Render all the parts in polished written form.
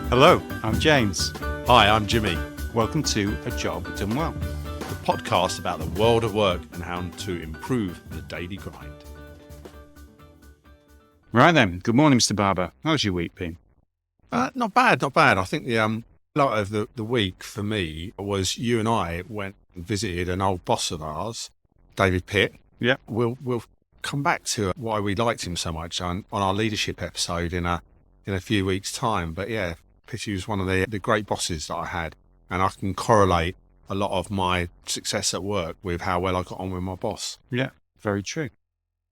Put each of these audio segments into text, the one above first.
Hello, I'm James. Hi, I'm Jimmy, Welcome to A Job Done Well. the podcast about the world of work and how to improve the daily grind. Right then, good morning, Mr. Barber. How's your week been? Not bad. I think the light of the week for me was you and I went and visited an old boss of ours, David Pitt. Yeah. We'll come back to why we liked him so much on our leadership episode in a few weeks' time. But yeah, Pitty was one of the great bosses that I had, and I can correlate a lot of my success at work with how well I got on with my boss. Yeah, very true.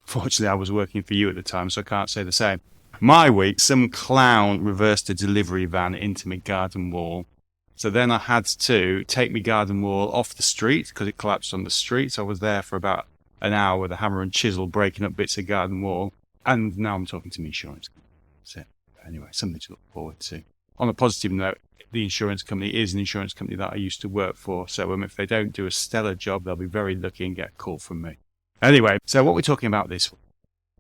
Fortunately, I was working for you at the time, so I can't say the same. My week, some clown reversed a delivery van into my garden wall. So then I had to take my garden wall off the street because it collapsed on the street. So I was there for about an hour with a hammer and chisel breaking up bits of garden wall. And now I'm talking to my insurance company. That's it. Anyway, something to look forward to. On a positive note, the insurance company is an insurance company that I used to work for. So if they don't do a stellar job, they'll be very lucky and get a call from me. Anyway, so what we're talking about this week?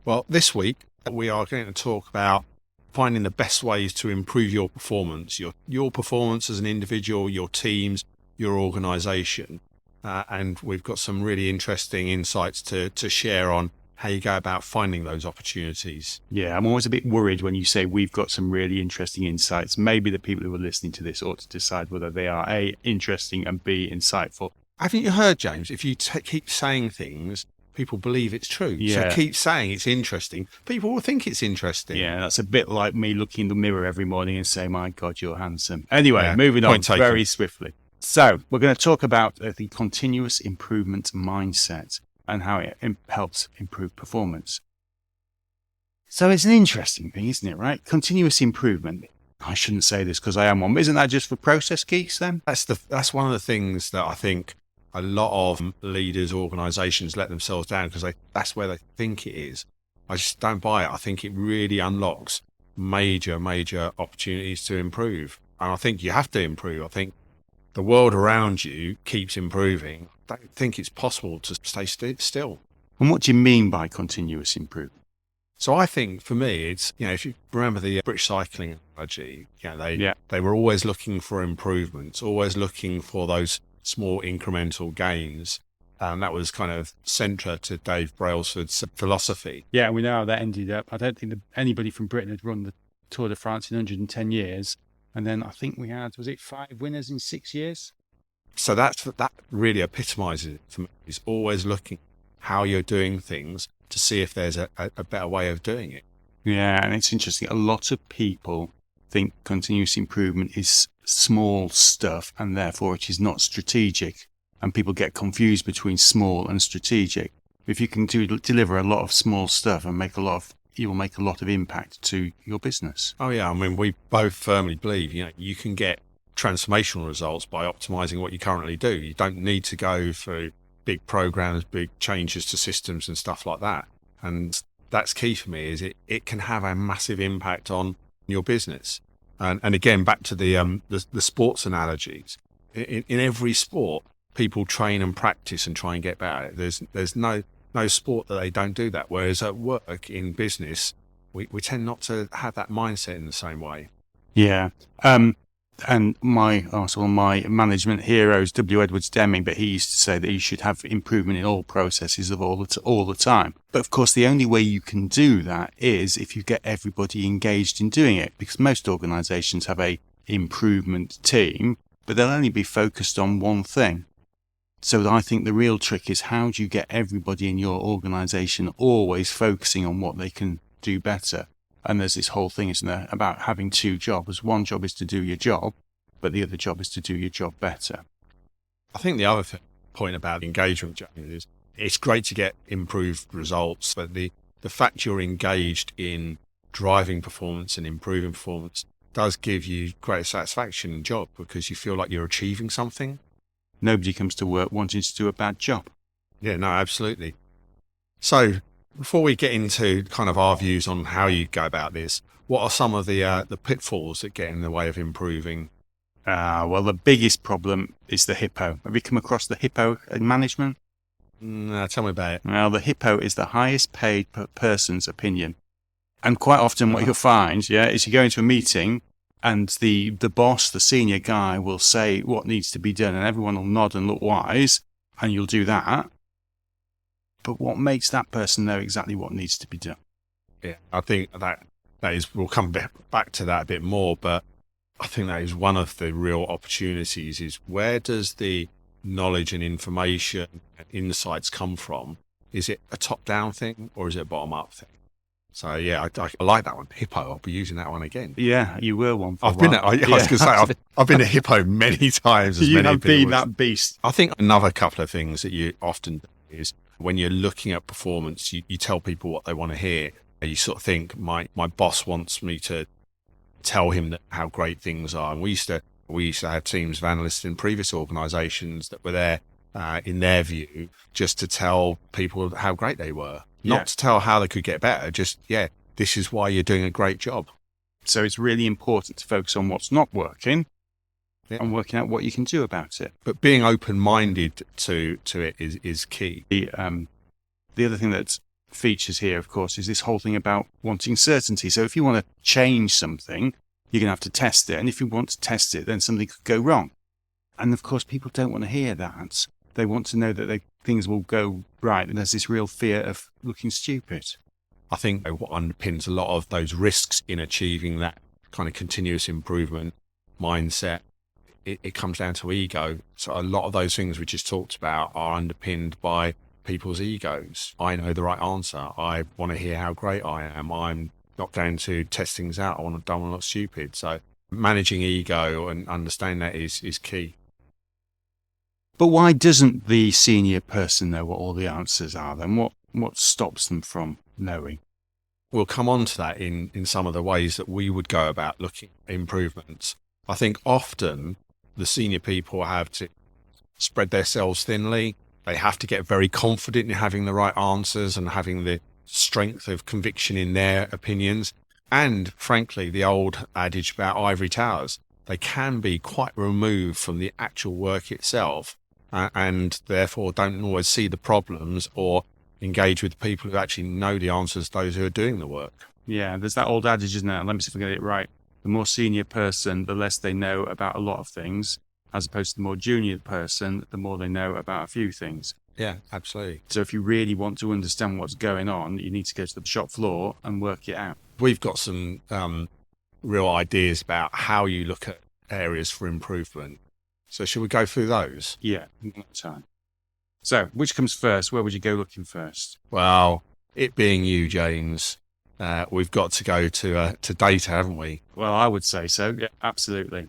Well, this week we are going to talk about finding the best ways to improve your performance, your performance as an individual, your teams, your organisation. And we've got some really interesting insights to share on how you go about finding those opportunities. Yeah, I'm always a bit worried when you say we've got some really interesting insights. Maybe the people who are listening to this ought to decide whether they are A, interesting, and B, insightful. Haven't you heard, James, if you keep saying things, people believe it's true. Yeah. So keep saying it's interesting. People will think it's interesting. Yeah, that's a bit like me looking in the mirror every morning and saying, my God, you're handsome. Anyway, moving on Point taken. very swiftly. So we're going to talk about the continuous improvement mindset and how it helps improve performance. So it's an interesting thing, isn't it, right? Continuous improvement. I shouldn't say this because I am one, but isn't that just for process geeks then? That's one of the things that I think a lot of leaders, organisations let themselves down because that's where they think it is. I just don't buy it. I think it really unlocks major opportunities to improve. And I think you have to improve. I think the world around you keeps improving. I don't think it's possible to stay still. And what do you mean by continuous improvement? So I think for me, it's, if you remember the British cycling analogy, they were always looking for improvements, always looking for those small incremental gains. And that was kind of central to Dave Brailsford's philosophy. Yeah, we know how that ended up. I don't think that anybody from Britain had run the Tour de France in 110 years. And then I think we had, was it 5 winners in 6 years? So that really epitomizes it for me. Is always looking how you're doing things to see if there's a better way of doing it. Yeah, and it's interesting. A lot of people think continuous improvement is small stuff and therefore it is not strategic. And people get confused between small and strategic. If you can deliver a lot of small stuff and you will make a lot of impact to your business. Oh yeah, I mean, we both firmly believe, you can get transformational results by optimizing what you currently do. You don't need to go through big programs, big changes to systems and stuff like that. And that's key for me, is it can have a massive impact on your business. And again, back to the sports analogies. In every sport, people train and practice and try and get better. There's no sport that they don't do that. Whereas at work, in business, we tend not to have that mindset in the same way. Yeah. And my management hero is W. Edwards Deming, but he used to say that you should have improvement in all processes of all the time. But of course, the only way you can do that is if you get everybody engaged in doing it, because most organisations have a improvement team, but they'll only be focused on one thing. So I think the real trick is how do you get everybody in your organisation always focusing on what they can do better? And there's this whole thing, isn't there, about having two jobs. One job is to do your job, but the other job is to do your job better. I think the other point about engagement, James, is it's great to get improved results, but the fact you're engaged in driving performance and improving performance does give you greater satisfaction in the job because you feel like you're achieving something. Nobody comes to work wanting to do a bad job. Yeah, no, absolutely. So before we get into kind of our views on how you go about this, what are some of the pitfalls that get in the way of improving? Well, the biggest problem is the HiPPO. Have you come across the HiPPO in management? No, tell me about it. Well, the HiPPO is the highest paid person's opinion. And quite often what you'll find, is you go into a meeting And the boss, the senior guy, will say what needs to be done, and everyone will nod and look wise, and you'll do that. But what makes that person know exactly what needs to be done? Yeah, I think that is, we'll come back to that a bit more, but I think that is one of the real opportunities, is where does the knowledge and information and insights come from? Is it a top-down thing or is it a bottom-up thing? So yeah, I like that one. HiPPO, I'll be using that one again. Yeah, you were one for I was going to say, I've been a HiPPO many times. You have been that beast. I think another couple of things that you often do is when you're looking at performance, you tell people what they want to hear. You sort of think, my boss wants me to tell him how great things are. And we used to have teams of analysts in previous organizations that were there, in their view, just to tell people how great they were. Not to tell how they could get better, just, this is why you're doing a great job. So it's really important to focus on what's not working and working out what you can do about it. But being open-minded to it is key. The other thing that features here, of course, is this whole thing about wanting certainty. So if you want to change something, you're going to have to test it. And if you want to test it, then something could go wrong. And of course, people don't want to hear that. They want to know that things will go right. And there's this real fear of looking stupid. I think what underpins a lot of those risks in achieving that kind of continuous improvement mindset, it comes down to ego. So a lot of those things we just talked about are underpinned by people's egos. I know the right answer. I want to hear how great I am. I'm not going to test things out. I want to don't look stupid. So managing ego and understanding that is key. But why doesn't the senior person know what all the answers are then? What stops them from knowing? We'll come on to that in some of the ways that we would go about looking at improvements. I think often the senior people have to spread themselves thinly. They have to get very confident in having the right answers and having the strength of conviction in their opinions. And frankly, the old adage about ivory towers, they can be quite removed from the actual work itself, and therefore don't always see the problems or engage with people who actually know the answers, those who are doing the work. Yeah, there's that old adage, isn't there? Let me see if I get it right. The more senior person, the less they know about a lot of things, as opposed to the more junior person, the more they know about a few things. Yeah, absolutely. So if you really want to understand what's going on, you need to go to the shop floor and work it out. We've got some real ideas about how you look at areas for improvement. So should we go through those? Yeah, time. So which comes first? Where would you go looking first? Well, it being you, James, we've got to go to data, haven't we? Well, I would say so. Yeah, absolutely.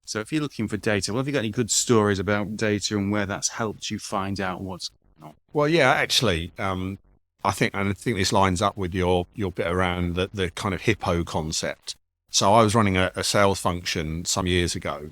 So if you're looking for data, well, have you got any good stories about data and where that's helped you find out what's going on? Well, yeah, actually, I think this lines up with your bit around the kind of HiPPO concept. So I was running a sales function some years ago,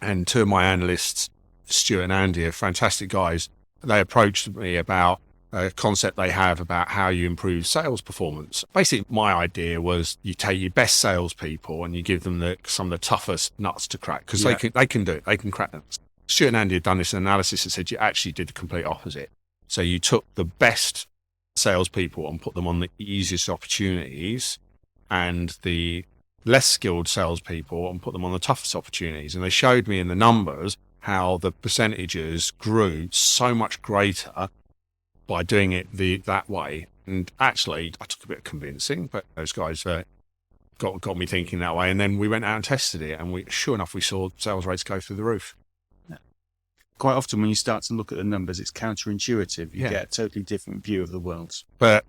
and two of my analysts, Stuart and Andy, are fantastic guys. They approached me about a concept they have about how you improve sales performance. Basically, my idea was you take your best salespeople and you give them some of the toughest nuts to crack, because they can do it. They can crack them. Stuart and Andy had done this analysis and said you actually did the complete opposite. So you took the best salespeople and put them on the easiest opportunities, and the less skilled salespeople and put them on the toughest opportunities. And they showed me in the numbers how the percentages grew so much greater by doing it that way. And actually, I took a bit of convincing, but those guys got me thinking that way. And then we went out and tested it, and sure enough, we saw sales rates go through the roof. Quite often when you start to look at the numbers, it's counterintuitive. You get a totally different view of the world. But,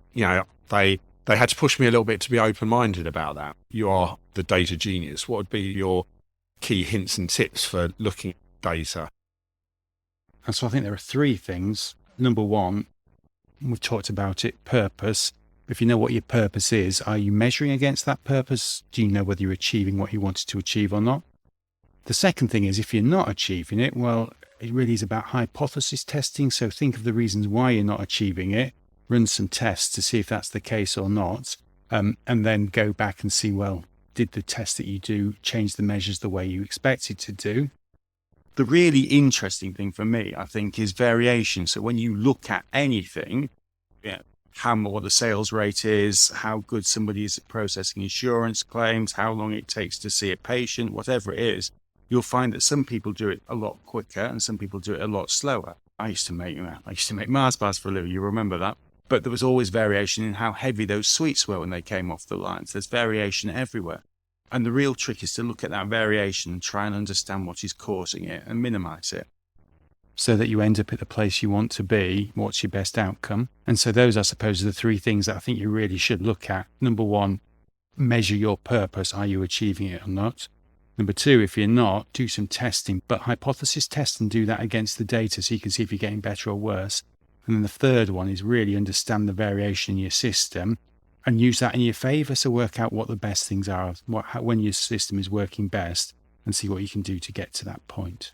they had to push me a little bit to be open-minded about that. You are the data genius. What would be your key hints and tips for looking at data? And so I think there are three things. Number one, we've talked about it, purpose. If you know what your purpose is, are you measuring against that purpose? Do you know whether you're achieving what you wanted to achieve or not? The second thing is, if you're not achieving it, well, it really is about hypothesis testing. So think of the reasons why you're not achieving it, run some tests to see if that's the case or not, and then go back and see, well, did the test that you do change the measures the way you expected to do? The really interesting thing for me, I think, is variation. So when you look at anything, what the sales rate is, how good somebody is at processing insurance claims, how long it takes to see a patient, whatever it is, you'll find that some people do it a lot quicker and some people do it a lot slower. I used to make Mars bars for a living, you remember that? But there was always variation in how heavy those sweets were when they came off the lines. There's variation everywhere. And the real trick is to look at that variation and try and understand what is causing it and minimize it, so that you end up at the place you want to be. What's your best outcome? And so those, I suppose, are the three things that I think you really should look at. Number one, measure your purpose. Are you achieving it or not? Number two, if you're not, do some testing, but hypothesis test and do that against the data so you can see if you're getting better or worse. And then the third one is really understand the variation in your system and use that in your favor. So work out what the best things are, when your system is working best, and see what you can do to get to that point.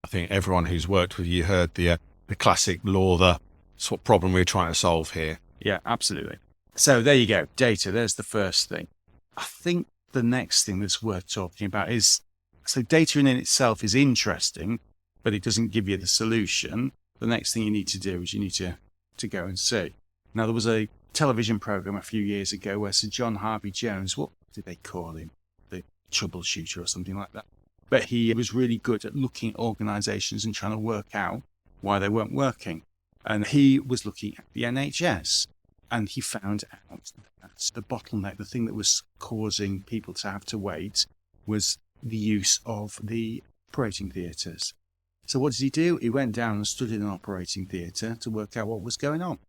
I think everyone who's worked with you heard the classic Lawther sort of problem we're trying to solve here. Yeah, absolutely. So there you go. Data, there's the first thing. I think the next thing that's worth talking about is, so data in itself is interesting, but it doesn't give you the solution. The next thing you need to do is you need to go and see. Now, there was a television program a few years ago where Sir John Harvey-Jones, what did they call him? The troubleshooter or something like that. But he was really good at looking at organisations and trying to work out why they weren't working. And he was looking at the NHS, and he found out that the bottleneck, the thing that was causing people to have to wait, was the use of the operating theatres. So what did he do? He went down and stood in an operating theatre to work out what was going on.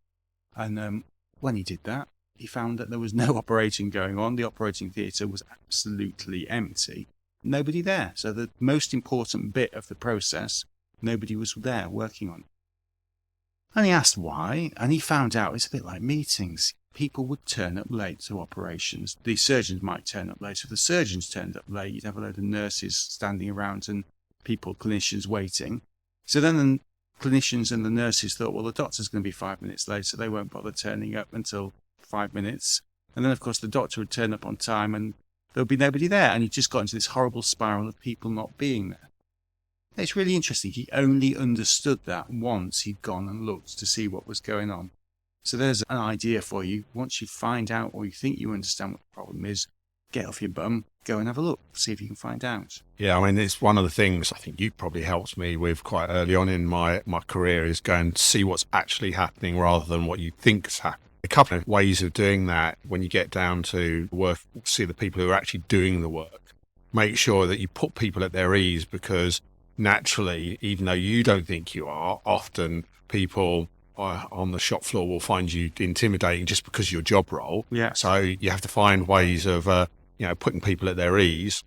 And when he did that, he found that there was no operating going on. The operating theatre was absolutely empty. Nobody there. So the most important bit of the process, nobody was there working on it. And he asked why, and he found out it's a bit like meetings. People would turn up late to operations. The surgeons might turn up late. If the surgeons turned up late, you'd have a load of nurses standing around and clinicians waiting. So then the clinicians and the nurses thought, well, the doctor's going to be 5 minutes late, so they won't bother turning up until 5 minutes. And then, of course, the doctor would turn up on time and there would be nobody there. And he just got into this horrible spiral of people not being there. It's really interesting. He only understood that once he'd gone and looked to see what was going on. So there's an idea for you. Once you find out or you think you understand what the problem is, get off your bum, go and have a look, see if you can find out. Yeah, I mean, it's one of the things I think you probably helped me with quite early on in my career is going to see what's actually happening rather than what you think is happening. A couple of ways of doing that when you get down to work, see the people who are actually doing the work. Make sure that you put people at their ease, because naturally, even though you don't think you are, often people on the shop floor will find you intimidating just because of your job role. Yeah. So you have to find ways of putting people at their ease.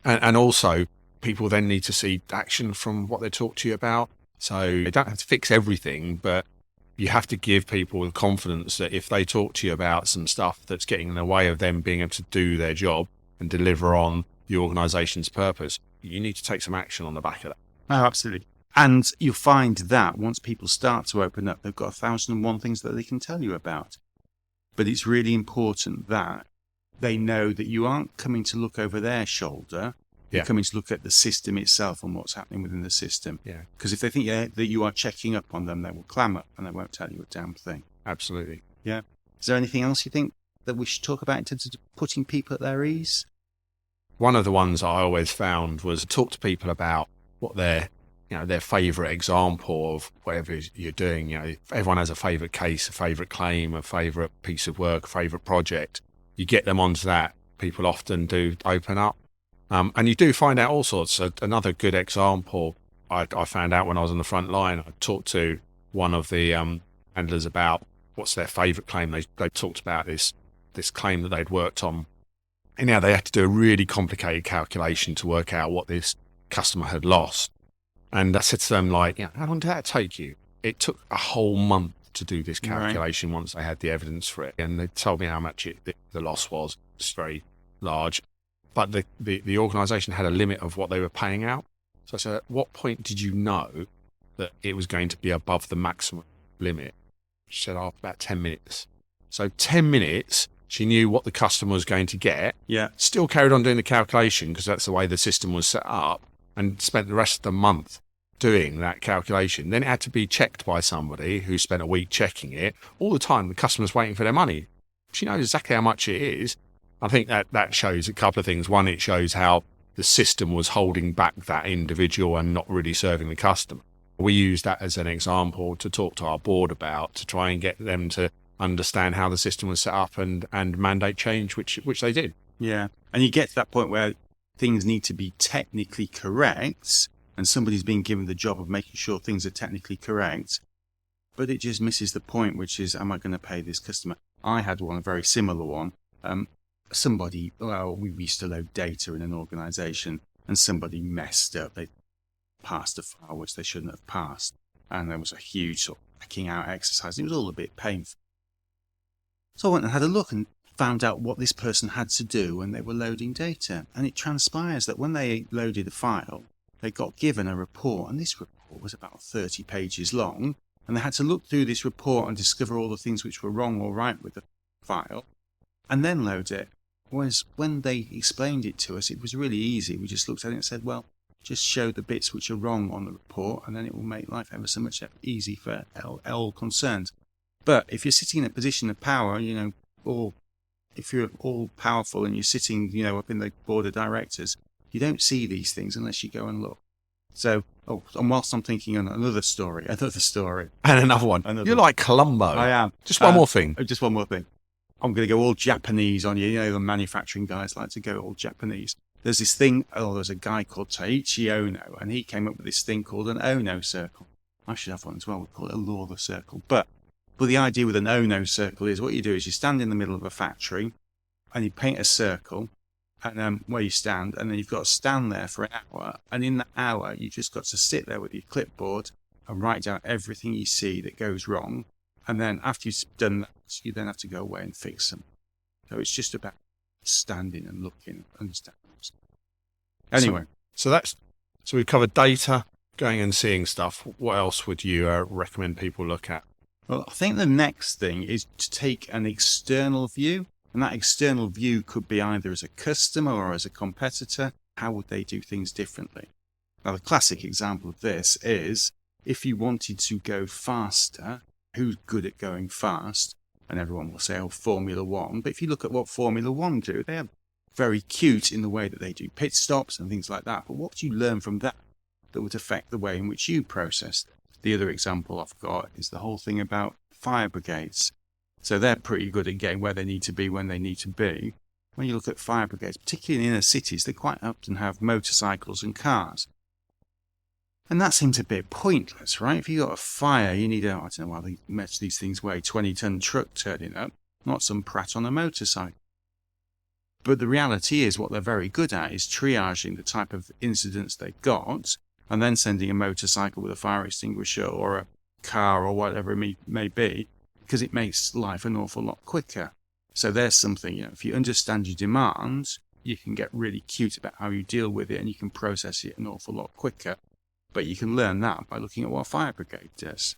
And also, people then need to see action from what they talk to you about. So they don't have to fix everything, but you have to give people the confidence that if they talk to you about some stuff that's getting in the way of them being able to do their job and deliver on the organisation's purpose, you need to take some action on the back of that. Oh, absolutely. And you'll find that once people start to open up, they've got 1,001 things that they can tell you about. But it's really important that they know that you aren't coming to look over their shoulder. You're coming to look at the system itself and what's happening within the system. Yeah. Because if they think that you are checking up on them, they will clam up and they won't tell you a damn thing. Absolutely. Yeah. Is there anything else you think that we should talk about in terms of putting people at their ease? One of the ones I always found was talk to people about what their favourite example of whatever you're doing. Everyone has a favourite case, a favourite claim, a favourite piece of work, a favourite project. You get them onto that, people often do open up. And you do find out all sorts. Another good example I found out when I was on the front line, I talked to one of the handlers about what's their favourite claim. They talked about this claim that they'd worked on. And they had to do a really complicated calculation to work out what this customer had lost. And I said to them, how long did that take you? It took a whole month to do this calculation once they had the evidence for it. And they told me how much the loss was. It's very large. But the organisation had a limit of what they were paying out. So I said, at what point did you know that it was going to be above the maximum limit? She said, about 10 minutes. So 10 minutes, she knew what the customer was going to get. Yeah. Still carried on doing the calculation because that's the way the system was set up, and spent the rest of the month doing that calculation. Then it had to be checked by somebody who spent a week checking it. All the time, the customer's waiting for their money. She knows exactly how much it is. I think that shows a couple of things. One, it shows how the system was holding back that individual and not really serving the customer. We use that as an example to talk to our board about, to try and get them to understand how the system was set up and mandate change, which they did. Yeah. And you get to that point where things need to be technically correct, and somebody's been given the job of making sure things are technically correct, but it just misses the point, which is, am I going to pay this customer? I had one, a very similar one. We used to load data in an organization, and somebody messed up. They passed a file which they shouldn't have passed, and there was a huge sort of backing out exercise. It was all a bit painful. So I went and had a look and found out what this person had to do when they were loading data. And it transpires that when they loaded a file, they got given a report, and this report was about 30 pages long, and they had to look through this report and discover all the things which were wrong or right with the file, and then load it. Whereas when they explained it to us, it was really easy. We just looked at it and said, well, just show the bits which are wrong on the report, and then it will make life ever so much easy for all concerned. But if you're sitting in a position of power, or if you're all powerful and you're sitting, up in the board of directors, you don't see these things unless you go and look. So, and whilst I'm thinking on another story. And another one. You're like Columbo. I am. Just one more thing. Just one more thing. I'm going to go all Japanese on you. The manufacturing guys like to go all Japanese. There's this thing, there's a guy called Taiichi Ono, and he came up with this thing called an Ono circle. I should have one as well. We call it a Lawther circle. But the idea with an Ono circle is what you do is you stand in the middle of a factory and you paint a circle and where you stand, and then you've got to stand there for an hour. And in that hour, you've just got to sit there with your clipboard and write down everything you see that goes wrong. And then after you've done that, you then have to go away and fix them. So it's just about standing and looking, understanding. Anyway. So we've covered data, going and seeing stuff. What else would you recommend people look at? Well, I think the next thing is to take an external view. And that external view could be either as a customer or as a competitor. How would they do things differently? Now, the classic example of this is if you wanted to go faster, who's good at going fast? And everyone will say, Formula One. But if you look at what Formula One do, they are very cute in the way that they do pit stops and things like that. But what do you learn from that would affect the way in which you process it? The other example I've got is the whole thing about fire brigades. So they're pretty good at getting where they need to be when they need to be. When you look at fire brigades, particularly in inner cities, they quite often have motorcycles and cars. And that seems a bit pointless, right? If you've got a fire, you need I don't know why they match these things weigh, 20-ton truck turning up, not some prat on a motorcycle. But the reality is what they're very good at is triaging the type of incidents they've got and then sending a motorcycle with a fire extinguisher or a car or whatever it may be, because it makes life an awful lot quicker. So there's something, if you understand your demands, you can get really cute about how you deal with it and you can process it an awful lot quicker. But you can learn that by looking at what a fire brigade does.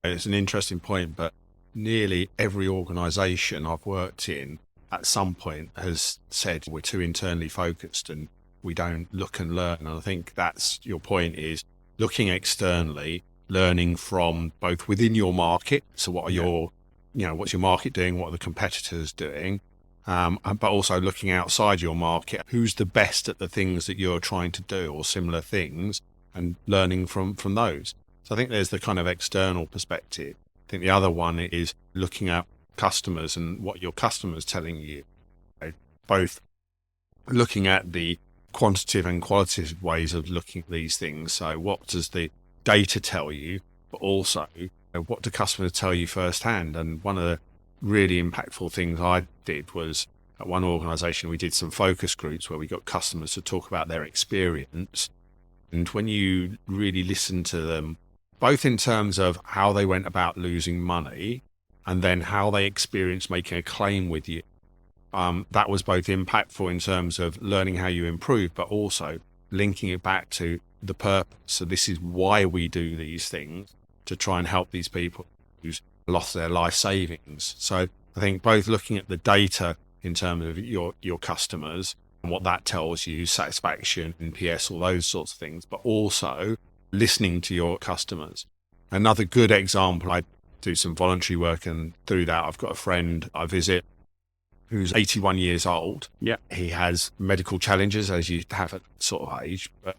It's an interesting point, but nearly every organisation I've worked in at some point has said we're too internally focused and we don't look and learn. And I think that's your point, is looking externally, learning from both within your market. So what are what's your market doing? What are the competitors doing? But also looking outside your market. Who's the best at the things that you're trying to do or similar things, and learning from those. So I think there's the kind of external perspective. I think the other one is looking at customers and what your customers telling you. Both looking at the quantitative and qualitative ways of looking at these things. So what does the data tell you, but also what do customers tell you firsthand? And one of the really impactful things I did was at one organisation, we did some focus groups where we got customers to talk about their experience. And when you really listen to them, both in terms of how they went about losing money and then how they experienced making a claim with you, that was both impactful in terms of learning how you improve, but also linking it back to the purpose. So this is why we do these things, to try and help these people who's lost their life savings. So I think both looking at the data in terms of your customers and what that tells you, satisfaction, NPS, all those sorts of things, but also listening to your customers. Another good example, I do some voluntary work, and through that I've got a friend I visit who's 81 years old. Yeah. He has medical challenges, as you have at that sort of age, but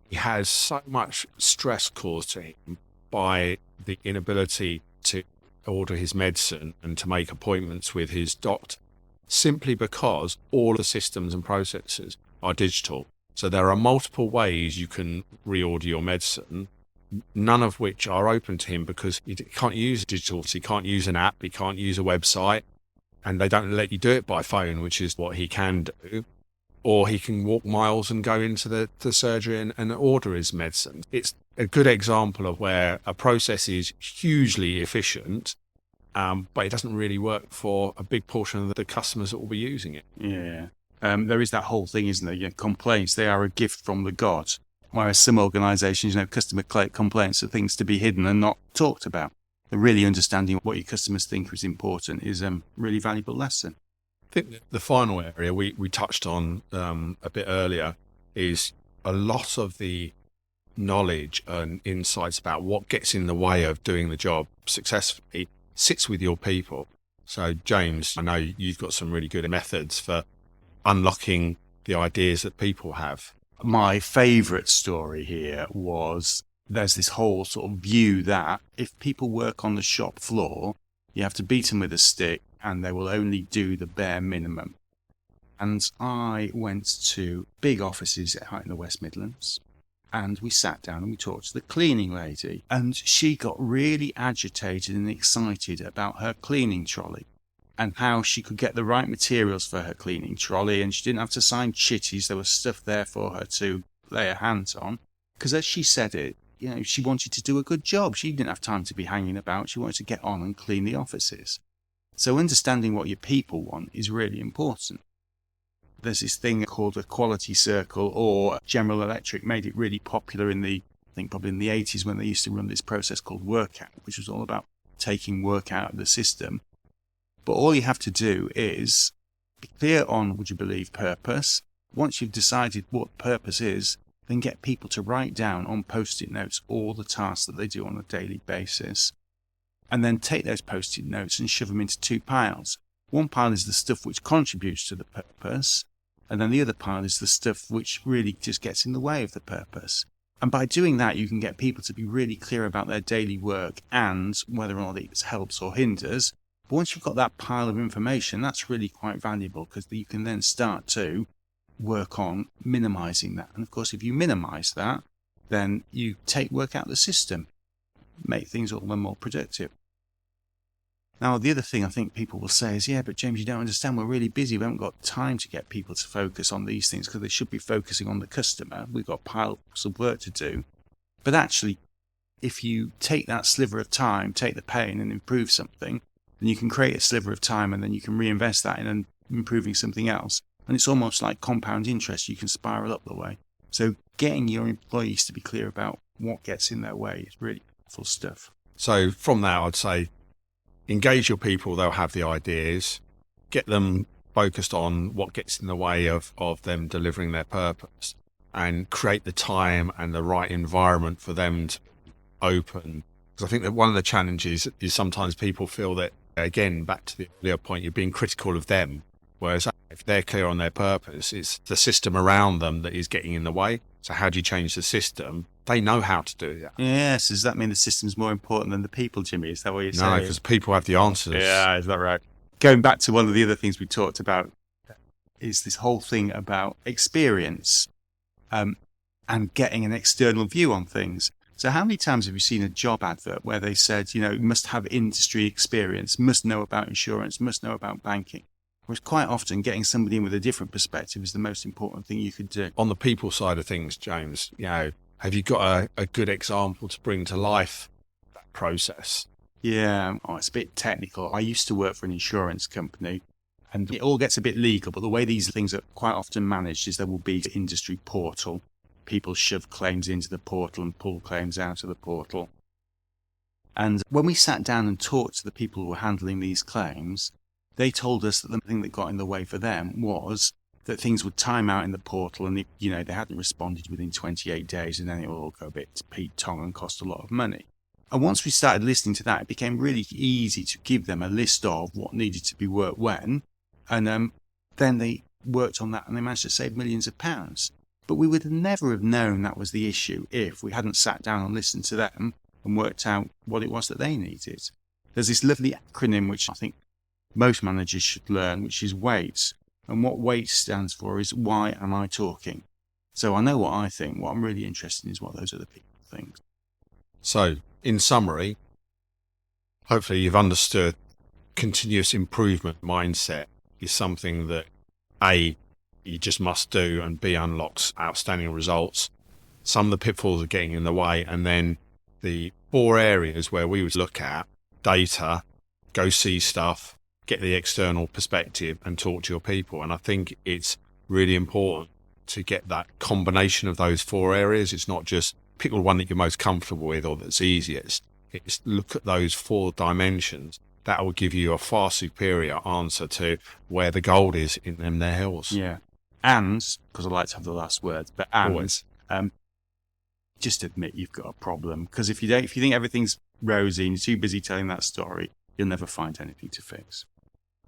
he has so much stress caused to him by the inability to order his medicine and to make appointments with his doctor, simply because all the systems and processes are digital. So there are multiple ways you can reorder your medicine, none of which are open to him because he can't use digital. So he can't use an app, he can't use a website, and they don't let you do it by phone, which is what he can do. Or he can walk miles and go into the surgery and order his medicine. It's a good example of where a process is hugely efficient, but it doesn't really work for a big portion of the customers that will be using it. Yeah. There is that whole thing, isn't there? You know, complaints, they are a gift from the gods. Whereas some organisations, customer complaints are things to be hidden and not talked about. And really understanding what your customers think is important is a really valuable lesson. I think the final area we touched on a bit earlier is a lot of the knowledge and insights about what gets in the way of doing the job successfully sits with your people. So, James, I know you've got some really good methods for unlocking the ideas that people have. My favourite story here was there's this whole sort of view that if people work on the shop floor, you have to beat them with a stick and they will only do the bare minimum. And I went to big offices out in the West Midlands and we sat down and we talked to the cleaning lady, and she got really agitated and excited about her cleaning trolley and how she could get the right materials for her cleaning trolley, and she didn't have to sign chitties. There was stuff there for her to lay her hands on, because as she said it, she wanted to do a good job. She didn't have time to be hanging about. She wanted to get on and clean the offices. So understanding what your people want is really important. There's this thing called a quality circle, or General Electric made it really popular I think probably in the 80s, when they used to run this process called workout, which was all about taking work out of the system. But all you have to do is be clear on, would you believe, purpose. Once you've decided what purpose is, then get people to write down on Post-it notes all the tasks that they do on a daily basis. And then take those Post-it notes and shove them into two piles. One pile is the stuff which contributes to the purpose, and then the other pile is the stuff which really just gets in the way of the purpose. And by doing that, you can get people to be really clear about their daily work and whether or not it helps or hinders. But once you've got that pile of information, that's really quite valuable, because you can then start to work on minimizing that. And of course, if you minimize that, then you take work out of the system, make things all the more productive. Now, the other thing I think people will say is, yeah, but James, you don't understand. We're really busy. We haven't got time to get people to focus on these things because they should be focusing on the customer. We've got piles of work to do. But actually, if you take that sliver of time, take the pain and improve something, then you can create a sliver of time and then you can reinvest that in improving something else. And it's almost like compound interest. You can spiral up the way. So getting your employees to be clear about what gets in their way is really powerful stuff. So from that, I'd say engage your people. They'll have the ideas. Get them focused on what gets in the way of them delivering their purpose, and create the time and the right environment for them to open. Because I think that one of the challenges is sometimes people feel that, again, back to the earlier point, you're being critical of them. Whereas if they're clear on their purpose, it's the system around them that is getting in the way. So how do you change the system? They know how to do that. Yes. Does that mean the system's more important than the people, Jimmy? Is that what you're saying? No, because people have the answers. Yeah, is that right? Going back to one of the other things we talked about is this whole thing about experience and getting an external view on things. So how many times have you seen a job advert where they said, you must have industry experience, must know about insurance, must know about banking? Whereas quite often getting somebody in with a different perspective is the most important thing you could do. On the people side of things, James, have you got a good example to bring to life that process? Yeah, it's a bit technical. I used to work for an insurance company, and it all gets a bit legal, but the way these things are quite often managed is there will be an industry portal. People shove claims into the portal and pull claims out of the portal. And when we sat down and talked to the people who were handling these claims, they told us that the thing that got in the way for them was that things would time out in the portal and, they hadn't responded within 28 days and then it would all go a bit Pete Tong and cost a lot of money. And once we started listening to that, it became really easy to give them a list of what needed to be worked when. And then they worked on that and they managed to save millions of pounds. But we would never have known that was the issue if we hadn't sat down and listened to them and worked out what it was that they needed. There's this lovely acronym which I think most managers should learn, which is WAIT. And what WAIT stands for is why am I talking? So I know what I think. What I'm really interested in is what those other people think. So, in summary, hopefully you've understood continuous improvement mindset is something that A, you just must do, and B, unlocks outstanding results. Some of the pitfalls are getting in the way, and then the 4 areas where we would look at data, go see stuff, get the external perspective and talk to your people. And I think it's really important to get that combination of those 4 areas. It's not just pick the one that you're most comfortable with or that's easiest. It's look at those 4 dimensions. That will give you a far superior answer to where the gold is in them there hills. Yeah. And, because I like to have the last word, but Always. Just admit you've got a problem. Because if you think everything's rosy and you're too busy telling that story, you'll never find anything to fix.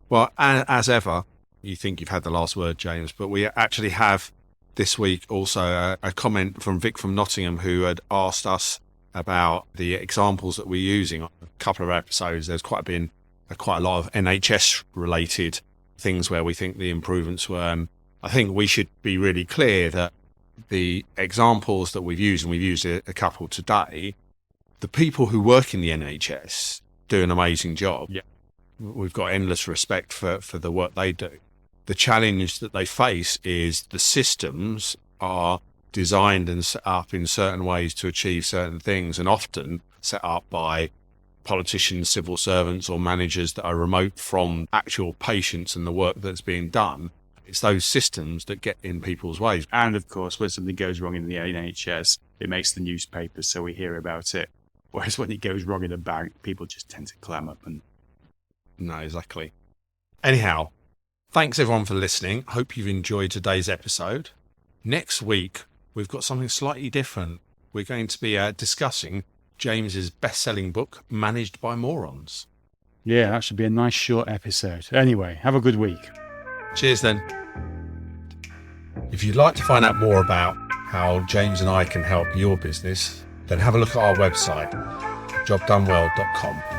Well, as ever, you think you've had the last word, James, but we actually have this week also a comment from Vic from Nottingham, who had asked us about the examples that we're using on a couple of episodes. There's quite a lot of NHS related things where we think the improvements were. And I think we should be really clear that the examples that we've used, and we've used a couple today, the people who work in the NHS do an amazing job. Yeah. We've got endless respect for the work they do. The challenge that they face is the systems are designed and set up in certain ways to achieve certain things, and often set up by politicians, civil servants or managers that are remote from actual patients and the work that's being done. It's those systems that get in people's ways. And of course, when something goes wrong in the NHS, it makes the newspapers, so we hear about it. Whereas when it goes wrong in a bank, people just tend to clam up and... No, exactly. Anyhow, thanks everyone for listening. Hope you've enjoyed today's episode. Next week, we've got something slightly different. We're going to be discussing James's best-selling book, Managed by Morons. Yeah, that should be a nice short episode. Anyway, have a good week. Cheers then. If you'd like to find out more about how James and I can help your business, then have a look at our website, jobdonewell.com.